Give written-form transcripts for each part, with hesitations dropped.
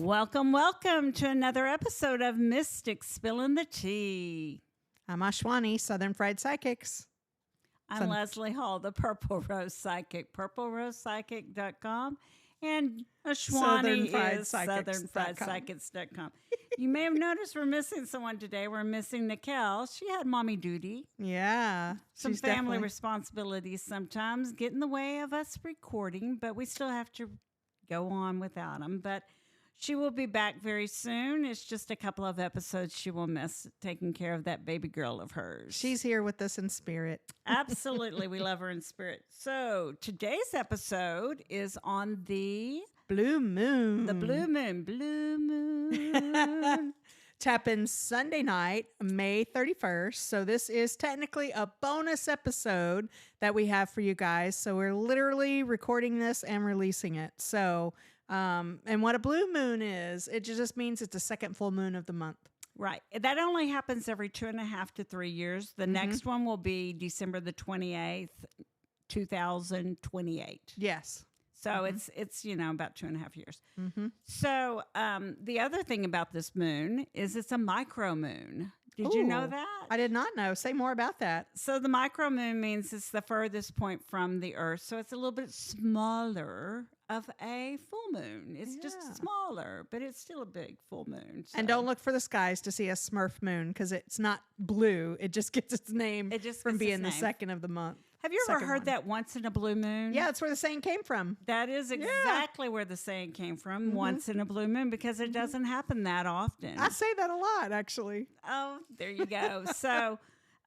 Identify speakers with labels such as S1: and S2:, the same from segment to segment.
S1: Welcome to another episode of Mystic Spilling the Tea.
S2: I'm Ashwani, Southern Fried Psychics.
S1: I'm Leslie Hall, the Purple Rose Psychic, purplerosepsychic.com. And Ashwani is southernfriedpsychics.com. You may have noticed we're missing someone today. We're missing Nickelle. She had mommy duty.
S2: Yeah.
S1: Some family responsibilities sometimes get in the way of us recording, but we still have to go on without them. But she will be back very soon. It's just a couple of episodes she will miss taking care of that baby girl of hers.
S2: She's here with us in spirit.
S1: Absolutely. We love her in spirit. So today's episode is on the
S2: blue moon.
S1: The blue moon. Blue moon.
S2: Tapping Sunday night, May 31st. So this is technically a bonus episode that we have for you guys. So we're literally recording this and releasing it. So and what a blue moon is, it just means it's the second full moon of the month.
S1: Right. That only happens every 2.5 to 3 years. The next one will be December the 28th, 2028.
S2: Yes.
S1: So it's about 2.5 years. So the other thing about this moon is it's a micro moon. Did you know that?
S2: I did not know. Say more about that.
S1: So the micro moon means it's the furthest point from the Earth. So it's a little bit smaller of a full moon. It's just smaller, but it's still a big full moon. So.
S2: And don't look for the skies to see a Smurf moon because it's not blue. It just gets its name from being the second of the month.
S1: Have you ever heard that once in a blue moon?
S2: Yeah, that's where the saying came from.
S1: That is exactly where the saying came from, once in a blue moon, because it doesn't happen that often.
S2: I say that a lot, actually.
S1: Oh, there you go. So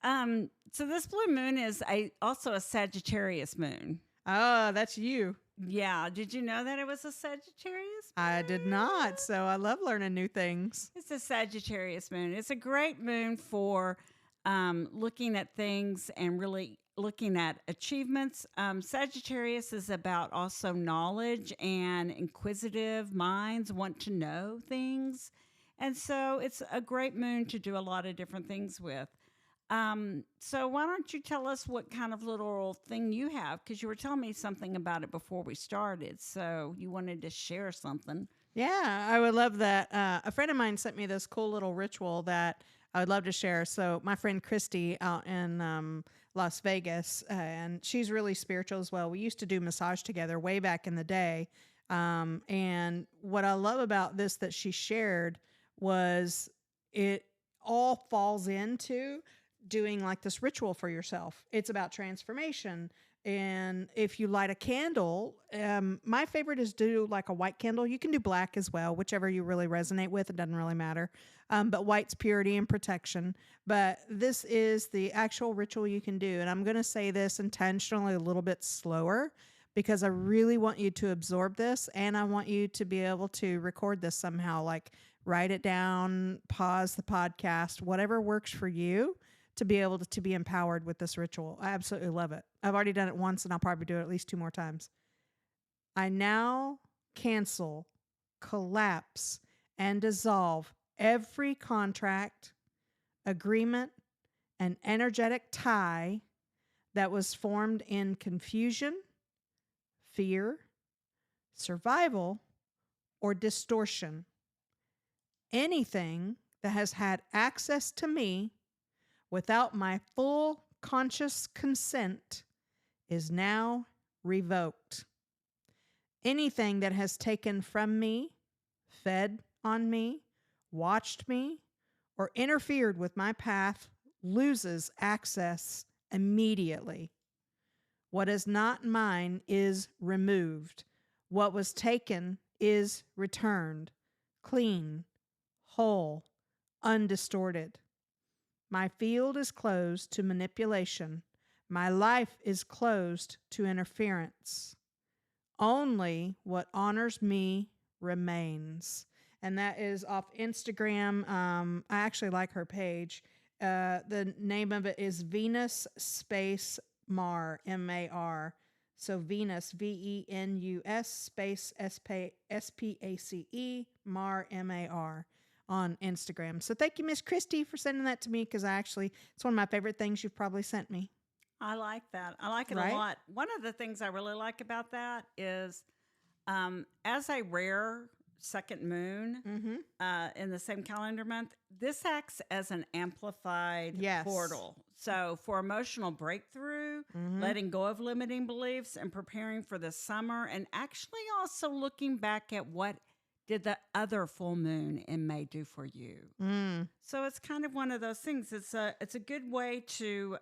S1: this blue moon is also a Sagittarius moon.
S2: Oh, that's you.
S1: Yeah. Did you know that it was a Sagittarius moon?
S2: I did not. So I love learning new things.
S1: It's a Sagittarius moon. It's a great moon for looking at things and really looking at achievements. Sagittarius is about also knowledge, and inquisitive minds want to know things. And so it's a great moon to do a lot of different things with. So why don't you tell us what kind of little thing you have? Because you were telling me something about it before we started. So you wanted to share something.
S2: Yeah, I would love that. A friend of mine sent me this cool little ritual that I would love to share. So my friend Christy out in Las Vegas, and she's really spiritual as well. We used to do massage together way back in the day. And what I love about this that she shared was it all falls into doing like this ritual for yourself. It's about transformation. And if you light a candle, my favorite is do like a white candle. You can do black as well, whichever you really resonate with. It doesn't really matter. But white's purity and protection. But this is the actual ritual you can do. And I'm going to say this intentionally a little bit slower because I really want you to absorb this. And I want you to be able to record this somehow, like write it down, pause the podcast, whatever works for you, to be able to be empowered with this ritual. I absolutely love it. I've already done it once, and I'll probably do it at least 2 more times. I now cancel, collapse, and dissolve every contract, agreement, and energetic tie that was formed in confusion, fear, survival, or distortion. Anything that has had access to me without my full conscious consent is now revoked. Anything that has taken from me, fed on me, watched me, or interfered with my path loses access immediately. What is not mine is removed. What was taken is returned, clean, whole, undistorted. My field is closed to manipulation. My life is closed to interference. Only what honors me remains. And that is off Instagram. I actually like her page. The name of it is Venus Space Mar, M-A-R. So Venus, V-E-N-U-S space S-P-A-C-E, Mar, M-A-R. On Instagram. So thank you, Miss Christy, for sending that to me because it's one of my favorite things you've probably sent me.
S1: I like that. I like it a lot. One of the things I really like about that is as a rare second moon in the same calendar month, this acts as an amplified portal. So for emotional breakthrough, letting go of limiting beliefs and preparing for the summer, and actually also looking back at what did the other full moon in May do for you. So it's kind of one of those things. It's a good way to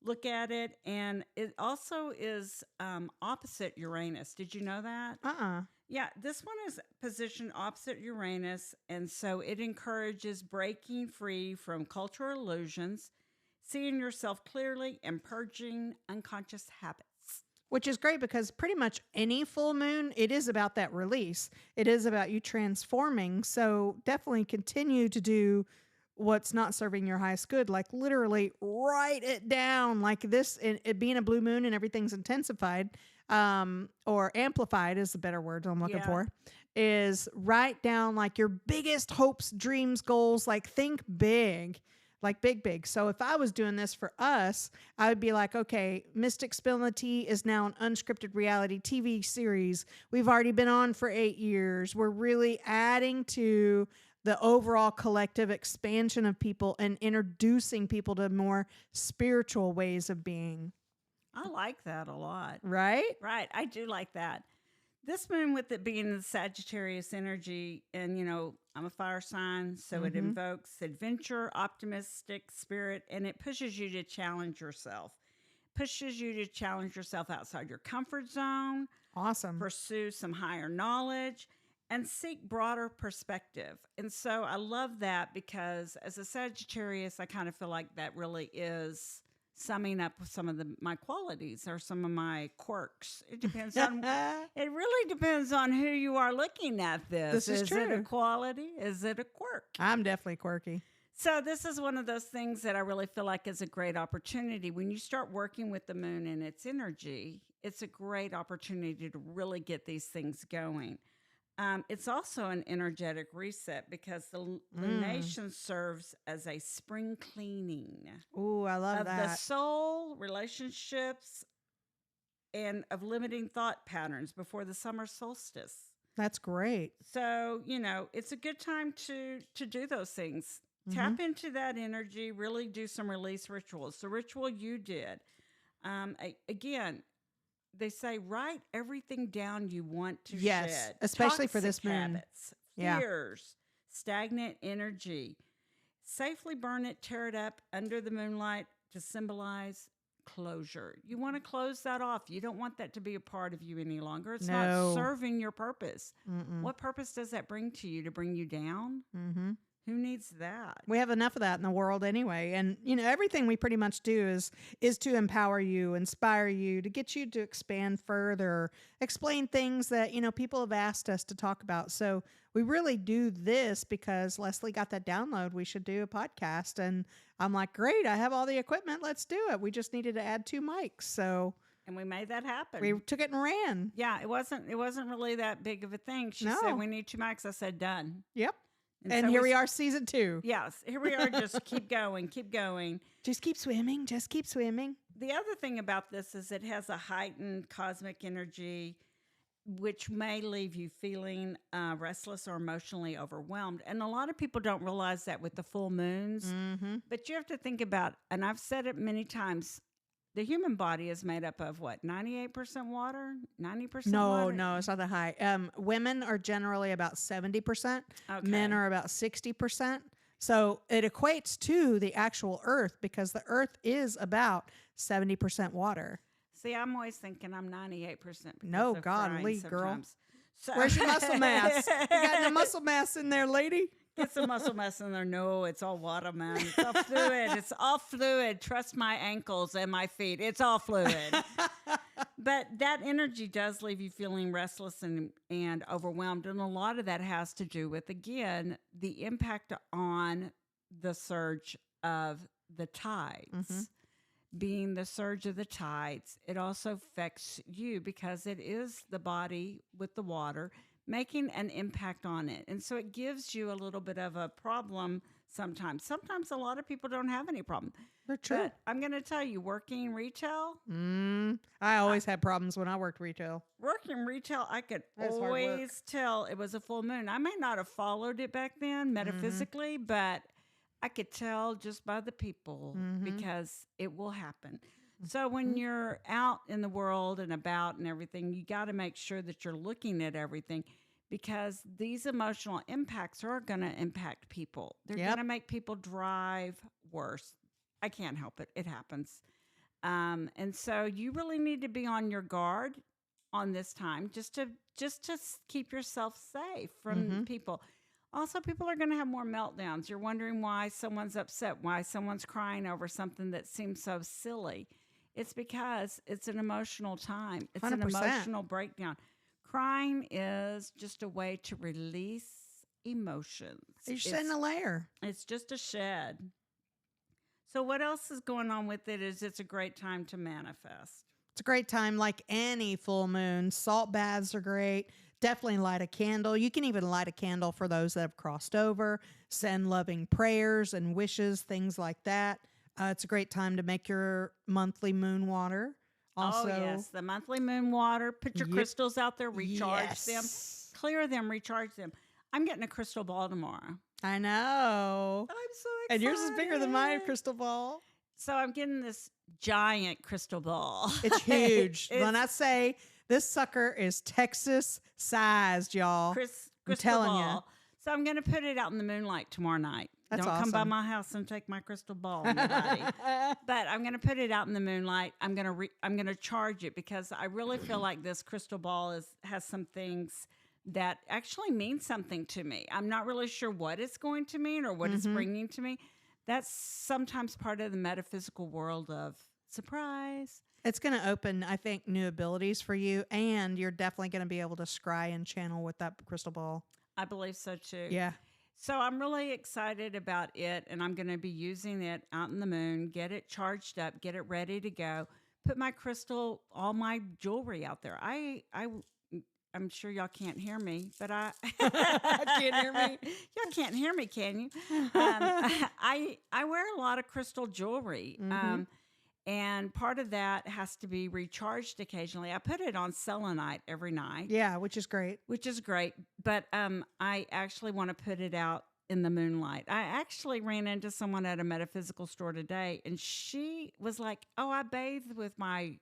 S1: look at it, and it also is opposite Uranus. Did you know that? Yeah, this one is positioned opposite Uranus, and so it encourages breaking free from cultural illusions, seeing yourself clearly, and purging unconscious habits.
S2: Which is great because pretty much any full moon, it is about that release. It is about you transforming. So definitely continue to do what's not serving your highest good. Like literally write it down like this, it being a blue moon and everything's intensified or amplified is the better word I'm looking for, is write down like your biggest hopes, dreams, goals, like think big. Like big. So if I was doing this for us, I would be like, okay, Mystic Spill the Tea is now an unscripted reality TV series. We've already been on for 8 years. We're really adding to the overall collective expansion of people and introducing people to more spiritual ways of being.
S1: I like that a lot.
S2: Right?
S1: Right. I do like that. This moon, with it being the Sagittarius energy, and, you know, I'm a fire sign, so it invokes adventure, optimistic spirit, and it pushes you to challenge yourself. Pushes you to challenge yourself outside your comfort zone.
S2: Awesome.
S1: Pursue some higher knowledge and seek broader perspective. And so I love that because as a Sagittarius, I kind of feel like that really is summing up some of my qualities or some of my quirks. It depends on, it really depends on who you are looking at this.
S2: This is true.
S1: It a quality? Is it a quirk?
S2: I'm definitely quirky.
S1: So this is one of those things that I really feel like is a great opportunity. When you start working with the moon and its energy, it's a great opportunity to really get these things going. It's also an energetic reset because the lunation serves as a spring cleaning.
S2: Ooh, I love that.
S1: Of the soul, relationships, and of limiting thought patterns before the summer solstice.
S2: That's great.
S1: So, you know, it's a good time to do those things. Tap into that energy, really do some release rituals. The ritual you did. Again, they say write everything down you want to shed.
S2: Especially for
S1: Toxic
S2: this moon.
S1: habits, fears, stagnant energy. Safely burn it, tear it up under the moonlight to symbolize closure. You want to close that off. You don't want that to be a part of you any longer. It's not serving your purpose. What purpose does that bring to you? To bring you down? Who needs that?
S2: We have enough of that in the world anyway. And, you know, everything we pretty much do is to empower you, inspire you, to get you to expand further, explain things that, you know, people have asked us to talk about. So we really do this because Leslie got that download. We should do a podcast. And I'm like, great, I have all the equipment. Let's do it. We just needed to add 2 mics. So...
S1: And we made that happen.
S2: We took it and ran.
S1: Yeah, it wasn't really that big of a thing. She said, we need 2 mics. I said, done.
S2: Yep. And so here we are, season 2.
S1: Yes, here we are. Just keep going, keep going.
S2: Just keep swimming. Just keep swimming.
S1: The other thing about this is it has a heightened cosmic energy, which may leave you feeling restless or emotionally overwhelmed. And a lot of people don't realize that with the full moons. But you have to think about, and I've said it many times, the human body is made up of what, 98% water, 90% water?
S2: No, it's not that high. Women are generally about 70%. Okay. Men are about 60%. So it equates to the actual Earth because the Earth is about 70% water.
S1: See, I'm always thinking I'm 98%.
S2: No, God, Lee, girl.
S1: So.
S2: Where's your muscle mass? You got no muscle mass in there, lady?
S1: Get some muscle mass in there. No, it's all water, man. It's all fluid. It's all fluid. Trust my ankles and my feet. It's all fluid. But that energy does leave you feeling restless and overwhelmed. And a lot of that has to do with, again, the impact on the surge of the tides. Being the surge of the tides, it also affects you because it is the body with the water making an impact on it. And so it gives you a little bit of a problem sometimes. Sometimes a lot of people don't have any problem.
S2: They're true.
S1: But I'm going to tell you, working retail,
S2: I always had problems when I worked retail.
S1: working retail, I could
S2: That's hard work.
S1: always tell it was a full moon. I may not have followed it back then metaphysically, but I could tell just by the people because it will happen. So when you're out in the world and about and everything, you got to make sure that you're looking at everything because these emotional impacts are going to impact people. They're going to make people drive worse. I can't help it. It happens. And so you really need to be on your guard on this time just to keep yourself safe from people. Also, people are going to have more meltdowns. You're wondering why someone's upset, why someone's crying over something that seems so silly. It's because it's an emotional time. It's
S2: 100%.
S1: an emotional breakdown. Crying is just a way to release emotions.
S2: You're shedding a layer.
S1: It's just a shed. So what else is going on with it is it's a great time to manifest.
S2: It's a great time like any full moon. Salt baths are great. Definitely light a candle. You can even light a candle for those that have crossed over. Send loving prayers and wishes, things like that. It's a great time to make your monthly moon water. Also,
S1: oh, yes, the monthly moon water. Put your crystals out there, recharge them,
S2: Yes.
S1: clear them, recharge them. I'm getting a crystal ball tomorrow.
S2: I know.
S1: I'm so excited.
S2: And yours is bigger than my crystal ball.
S1: So I'm getting this giant crystal ball.
S2: It's huge.
S1: It's
S2: When I say this sucker is Texas sized, y'all.
S1: crystal
S2: telling ya.
S1: ball. So I'm going to put it out in the moonlight tomorrow night.
S2: That's
S1: Don't come by
S2: awesome.
S1: my house and take my crystal ball, nobody. But I'm going to put it out in the moonlight. I'm going to charge it because I really feel like this crystal ball has some things that actually mean something to me. I'm not really sure what it's going to mean or what it's bringing to me. That's sometimes part of the metaphysical world of surprise.
S2: It's going to open, I think, new abilities for you, and you're definitely going to be able to scry and channel with that crystal ball.
S1: I believe so too.
S2: Yeah.
S1: So I'm really excited about it, and I'm going to be using it out in the moon, get it charged up, get it ready to go, put my crystal, all my jewelry out there. I'm sure y'all can't hear me, but I
S2: Can't hear me?
S1: Y'all can't hear me, can you? I wear a lot of crystal jewelry, and part of that has to be recharged occasionally. I put it on selenite every night.
S2: Yeah, which is great.
S1: But I actually want to put it out in the moonlight. I actually ran into someone at a metaphysical store today, and she was like, "Oh, I bathe with my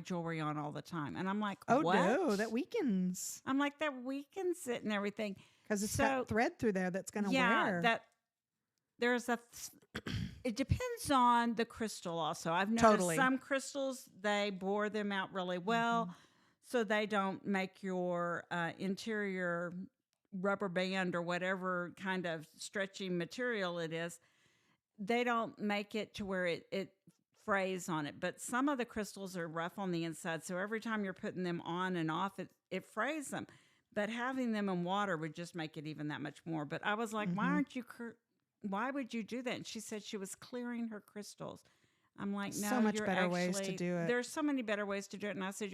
S1: jewelry on all the time," and I'm like,
S2: Oh,
S1: "What?
S2: no, that weakens.
S1: I'm like, that weakens it and everything.
S2: Because it's got thread through there that's going to wear.
S1: That there's it depends on the crystal also. I've noticed
S2: Totally.
S1: some crystals, they bore them out really well, so they don't make your interior rubber band or whatever kind of stretching material it is, they don't make it to where it frays on it. But some of the crystals are rough on the inside, so every time you're putting them on and off, it frays them. But having them in water would just make it even that much more. But I was like, why would you do that? And she said she was clearing her crystals. I'm like, no,
S2: So much
S1: you're
S2: better ways to do it.
S1: There's so many better ways to do it. And I said,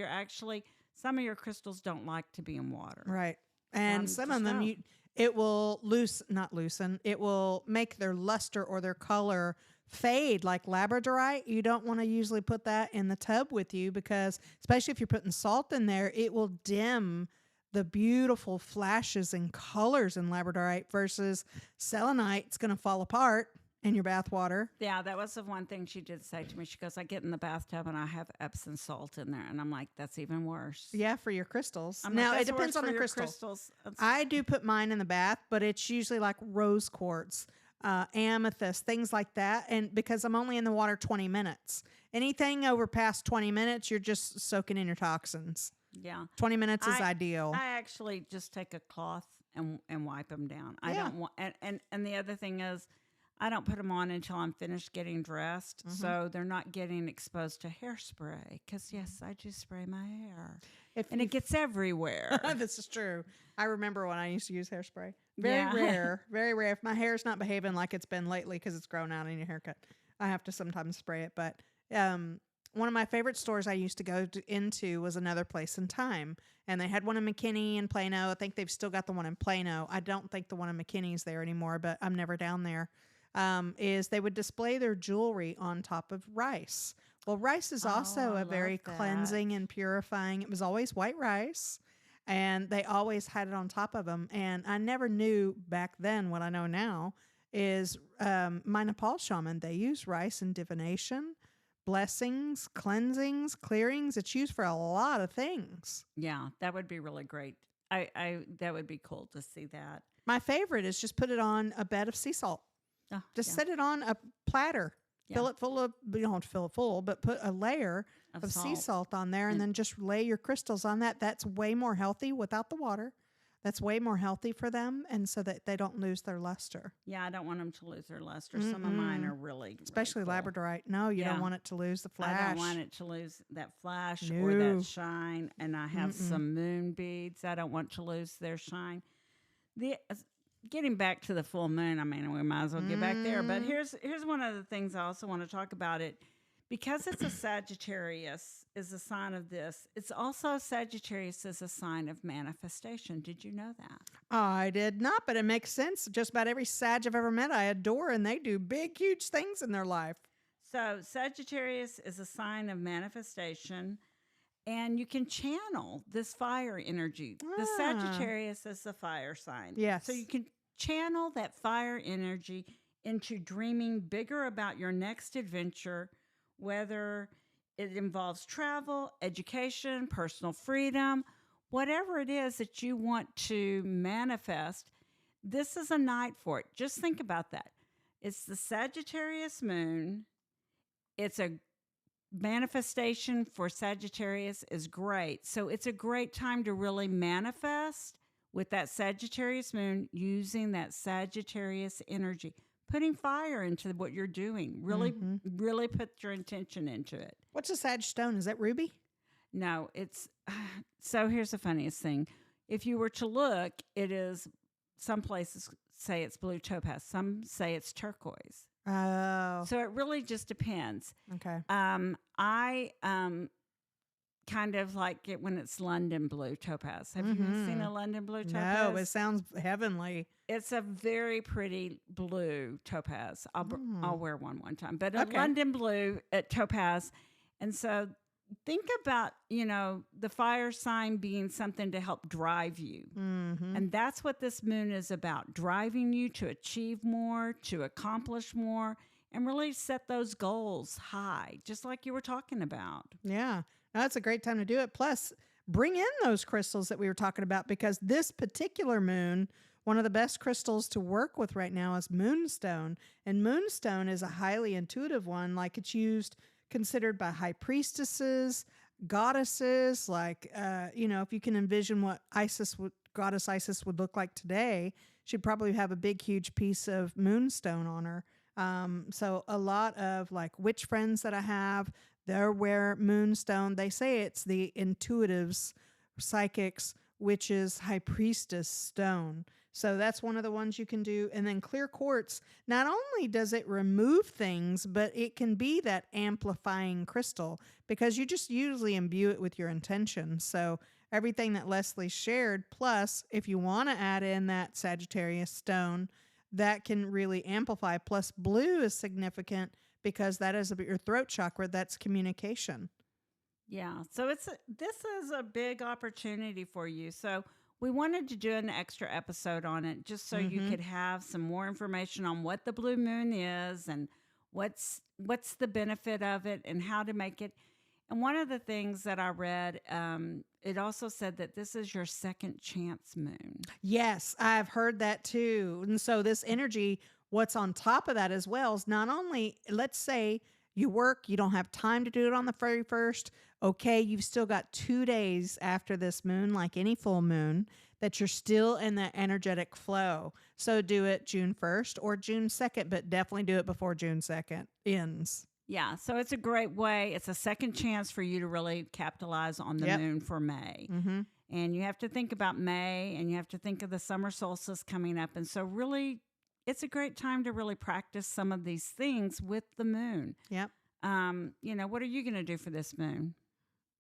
S1: some of your crystals don't like to be in water.
S2: Right. And some of
S1: just
S2: them,
S1: don't.
S2: it will not loosen. It will make their luster or their color fade like labradorite. You don't want to usually put that in the tub with you because, especially if you're putting salt in there, it will dim the beautiful flashes and colors in labradorite versus selenite. It's going to fall apart in your bath water.
S1: Yeah, that was the one thing she did say to me. She goes, I get in the bathtub and I have Epsom salt in there. And I'm like, that's even worse.
S2: Yeah, for your crystals.
S1: I'm
S2: Now,
S1: like,
S2: it
S1: "That's
S2: depends
S1: worse
S2: on
S1: for
S2: the
S1: your
S2: crystals.
S1: That's-
S2: I do put mine in the bath, but it's usually like rose quartz, amethyst, things like that. And because I'm only in the water 20 minutes, anything over past 20 minutes, you're just soaking in your toxins.
S1: Yeah.
S2: 20 minutes is ideal.
S1: I actually just take a cloth and wipe them down. I
S2: Yeah.
S1: don't want, and the other thing is, I don't put them on until I'm finished getting dressed, so they're not getting exposed to hairspray. Because yes, I do spray my hair, and it gets everywhere.
S2: This is true. I remember when I used to use hairspray. Very
S1: Yeah.
S2: rare, very rare. If my hair's not behaving like it's been lately because it's grown out in your haircut, I have to sometimes spray it. But one of my favorite stores I used to go into was Another Place in Time. And they had one in McKinney and Plano. I think they've still got the one in Plano. I don't think the one in McKinney's there anymore, but I'm never down there. Is they would display their jewelry on top of rice. Well, rice is also
S1: I
S2: a very
S1: love
S2: cleansing
S1: that.
S2: and purifying. It was always white rice, and they always had it on top of them. And I never knew back then what I know now is my Nepal shaman, they use rice in divination, blessings, cleansings, clearings. It's used for a lot of things.
S1: Yeah, that would be really great. I that would be cool to see that.
S2: My favorite is just put it on a bed of sea salt.
S1: Oh,
S2: Just
S1: yeah,
S2: set it on a platter.
S1: yeah,
S2: Fill it full of, you don't have to fill it full, but put a layer
S1: of
S2: of sea
S1: salt.
S2: salt on there and
S1: And
S2: then just lay your crystals on that. That's way more healthy without the water. That's way more healthy for them and so that they don't lose their luster.
S1: yeah, I don't want them to lose their luster. Some of mine
S2: Mm-mm.
S1: are really,
S2: Especially
S1: really cool.
S2: labradorite. No, you
S1: Yeah.
S2: don't want it to lose the flash.
S1: I don't want it to lose that flash or
S2: No.
S1: that shine. And I have
S2: Mm-mm.
S1: some moon beads. I don't want to lose their shine. The getting back to the full moon, I mean, we might as well get back there. But
S2: Mm.
S1: here's one of the things I also want to talk about it. Because it's a Sagittarius is a sign of this. It's also Sagittarius is a sign of manifestation. Did you know that?
S2: I did not, but it makes sense. Just about every Sag I've ever met, I adore, and they do big, huge things in their life.
S1: So Sagittarius is a sign of manifestation, and you can channel this fire energy. The
S2: Ah.
S1: Sagittarius is the fire sign.
S2: Yes.
S1: So you can channel that fire energy into dreaming bigger about your next adventure, whether it involves travel, education, personal freedom, whatever it is that you want to manifest. This is a night for it. Just think about that. It's the Sagittarius moon. It's a manifestation for Sagittarius is great. So it's a great time to really manifest with that Sagittarius moon using that Sagittarius energy, putting fire into what you're doing. Really,
S2: Mhm.
S1: really put your intention into it.
S2: What's a Sag stone? Is that ruby?
S1: No, it's so here's the funniest thing. If you were to look, it is some places say it's blue topaz, some say it's turquoise.
S2: Oh,
S1: So it really just depends.
S2: okay.
S1: I kind of like it when it's London blue topaz. Have you seen a London blue topaz?
S2: No, it sounds heavenly.
S1: It's a very pretty blue topaz. I'll wear one time, but a
S2: Okay.
S1: London blue at topaz. And so think about, the fire sign being something to help drive you.
S2: Mm-hmm.
S1: And that's what this moon is about, driving you to achieve more, to accomplish more, and really set those goals high, just like you were talking about.
S2: Yeah, no, that's a great time to do it. Plus, bring in those crystals that we were talking about because this particular moon, one of the best crystals to work with right now is moonstone. And moonstone is a highly intuitive one, like it's considered by high priestesses, goddesses, like, if you can envision what goddess Isis would look like today, she'd probably have a big, huge piece of moonstone on her. So a lot of like witch friends that I have, they wear moonstone. They say it's the intuitives, psychics, witches, high priestess stone. So that's one of the ones you can do. And then clear quartz, not only does it remove things, but it can be that amplifying crystal because you just usually imbue it with your intention. So everything that Leslie shared, plus if you want to add in that Sagittarius stone, that can really amplify. Plus blue is significant because that is your throat chakra. That's communication.
S1: Yeah. So this is a big opportunity for you. So we wanted to do an extra episode on it just so you could have some more information on what the blue moon is and what's the benefit of it and how to make it. And one of the things that I read, it also said that this is your second chance moon.
S2: Yes, I've heard that too. And so this energy, what's on top of that as well is not only, let's say you work, you don't have time to do it on the very first. Okay, you've still got 2 days after this moon, like any full moon, that you're still in that energetic flow. So do it June 1st or June 2nd, but definitely do it before June 2nd ends.
S1: Yeah, so it's a great way. It's a second chance for you to really capitalize on the moon for May.
S2: Mm-hmm.
S1: And you have to think about May and you have to think of the summer solstice coming up. And so really, it's a great time to really practice some of these things with the moon.
S2: Yep.
S1: what are you going to do for this moon?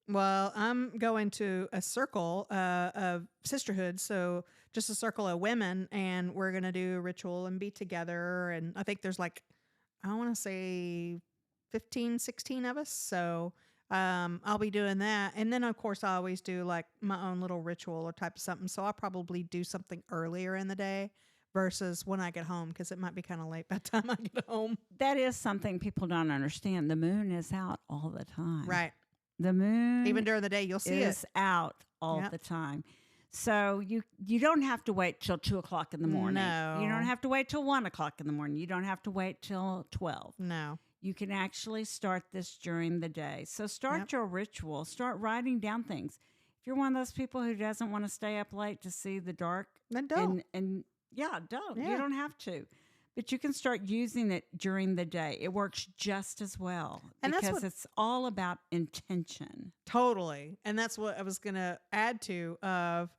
S2: Well, I'm going to a circle of sisterhood. So just a circle of women, and we're going to do a ritual and be together. And I think there's like, I want to say 15, 16 of us. So I'll be doing that. And then, of course, I always do like my own little ritual or type of something. So I'll probably do something earlier in the day versus when I get home, because it might be kind of late by the time I get home.
S1: That is something people don't understand. The moon is out all the time.
S2: Right.
S1: The moon,
S2: even during the day, you'll see
S1: is out all
S2: Yep.
S1: the time. So you don't have to wait till 2:00 in the morning.
S2: No.
S1: You don't have to wait till 1:00 in the morning. You don't have to wait till 12.
S2: No.
S1: You can actually start this during the day. So start
S2: Yep.
S1: your ritual. Start writing down things. If you're one of those people who doesn't want to stay up late to see the dark,
S2: Then don't.
S1: and yeah, don't.
S2: Yeah.
S1: You don't have to. But you can start using it during the day. It works just as well,
S2: And that's
S1: because
S2: what-
S1: it's all about intention.
S2: Totally. And that's what I was going to add to of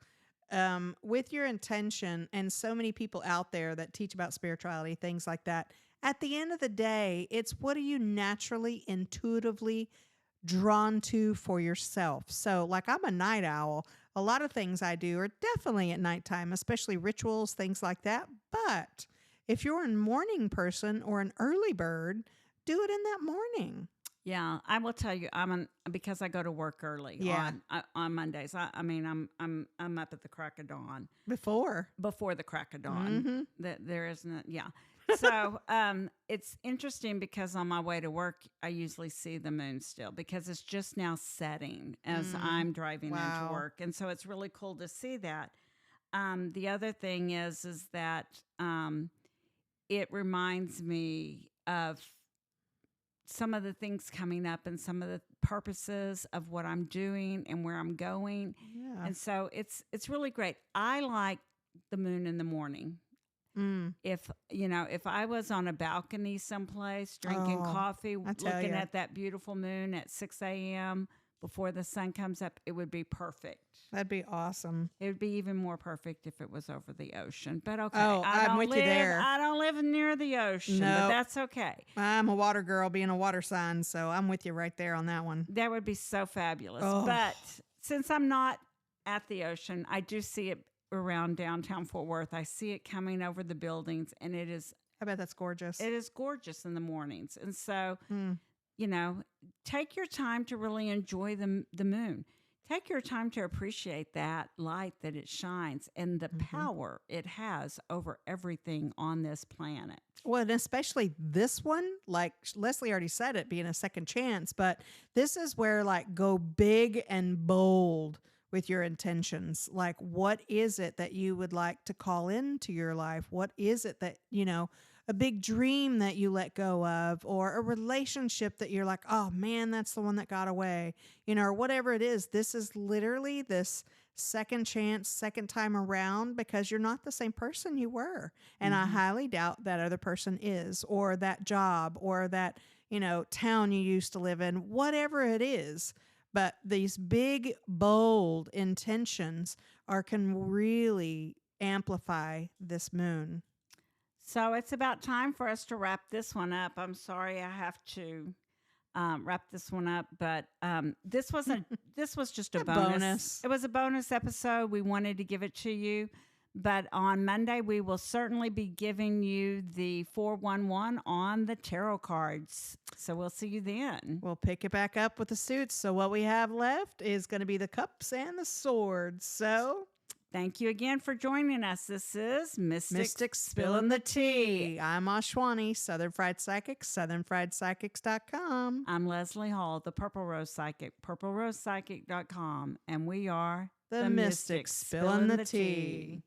S2: with your intention, and so many people out there that teach about spirituality, things like that. At the end of the day, it's what are you naturally, intuitively drawn to for yourself. So like I'm a night owl. A lot of things I do are definitely at nighttime, especially rituals, things like that. But if you're a morning person or an early bird, do it in that morning.
S1: Yeah, I will tell you, because I go to work early
S2: Yeah.
S1: on Mondays. I'm up at the crack of dawn,
S2: Before
S1: the crack of dawn.
S2: Mhm.
S1: That there isn't, yeah. So it's interesting because on my way to work, I usually see the moon still, because it's just now setting as I'm driving
S2: Wow.
S1: into work, and so it's really cool to see that. The other thing is that it reminds me of some of the things coming up and some of the purposes of what I'm doing and where I'm going.
S2: Yeah.
S1: And so it's really great. I like the moon in the morning. If I was on a balcony someplace drinking
S2: Oh,
S1: coffee,
S2: I tell
S1: looking
S2: ya.
S1: at that beautiful moon at 6 a.m. before the sun comes up, it would be perfect.
S2: That'd be awesome.
S1: It would be even more perfect if it was over the ocean. But okay,
S2: Oh, I'm with you there.
S1: I don't live near the ocean, but
S2: Nope.
S1: that's okay.
S2: I'm a water girl, being a water sign, so I'm with you right there on that one.
S1: That would be so fabulous.
S2: Oh.
S1: But since I'm not at the ocean, I do see it around downtown Fort Worth. I see it coming over the buildings, and it is
S2: I bet that's gorgeous.
S1: gorgeous in the mornings. And so,
S2: Mm.
S1: take your time to really enjoy the moon. Take your time to appreciate that light that it shines and the power it has over everything on this planet.
S2: Well, and especially this one, like Leslie already said it, being a second chance, but this is where like go big and bold with your intentions. Like, what is it that you would like to call into your life? What is it that, a big dream that you let go of, or a relationship that you're like, oh man, that's the one that got away, or whatever it is. This is literally this second chance, second time around, because you're not the same person you were. And I highly doubt that other person is, or that job, or that, town you used to live in, whatever it is. But these big, bold intentions can really amplify this moon.
S1: So it's about time for us to wrap this one up. I'm sorry I have to wrap this one up, but this was just a bonus. It was a bonus episode. We wanted to give it to you, but on Monday we will certainly be giving you the 411 on the tarot cards. So we'll see you then.
S2: We'll pick it back up with the suits. So what we have left is going to be the cups and the swords. So
S1: thank you again for joining us. This is
S2: Mystic Spilling the Tea. I'm Ashwani, Southern Fried Psychic, southernfriedpsychics.com.
S1: I'm Leslie Hall, the Purple Rose Psychic, purplerosepsychic.com, and we are
S2: The Mystic Spilling the Tea.